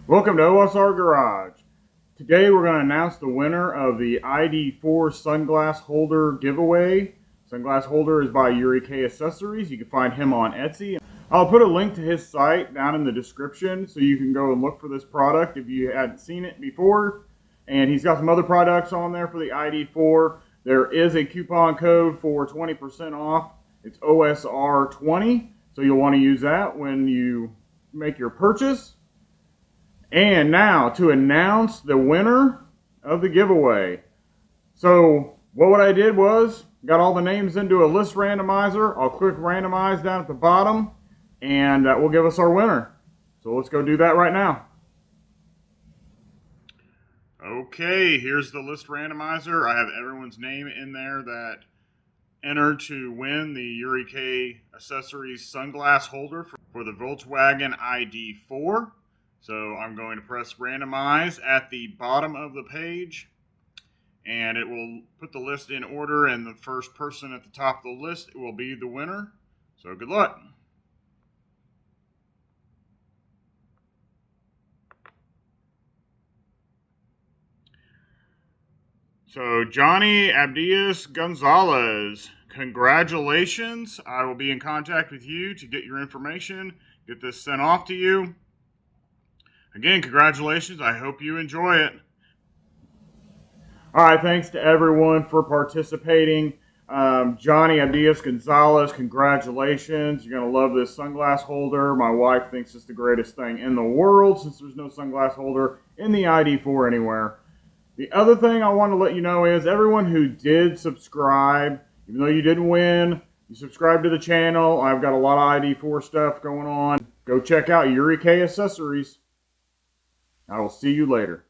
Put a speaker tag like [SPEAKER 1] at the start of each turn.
[SPEAKER 1] Welcome to OSR Garage. Today we're going to announce the winner of the ID4 sunglass holder giveaway. Sunglass holder is by YuriKAccessories. You can find him on Etsy. I'll put a link to his site down in the description so you can go and look for this product if you hadn't seen it before. And he's got some other products on there for the ID4. There is a coupon code for 20% off. It's OSR20, so you'll want to use that when you make your purchase. And now to announce the winner of the giveaway. So what I did was got all the names into a list randomizer. I'll click randomize down at the bottom and that will give us our winner. So let's go do that right now. Okay, here's the list randomizer. I have everyone's name in there that entered to win the YuriKAccessories sunglass holder for the Volkswagen ID4. So I'm going to press randomize at the bottom of the page, and it will put the list in order, and the first person at the top of the list will be the winner. So good luck. So Johnny Abdias Gonzalez, congratulations. I will be in contact with you to get your information, get this sent off to you. Again, congratulations. I hope you enjoy it. All right, thanks to everyone for participating. Johnny Abdias Gonzalez, congratulations. You're going to love this sunglass holder. My wife thinks it's the greatest thing in the world since there's no sunglass holder in the ID4 anywhere. The other thing I want to let you know is everyone who did subscribe, even though you didn't win, you subscribed to the channel. I've got a lot of ID4 stuff going on. Go check out YuriKAccessories. I will see you later.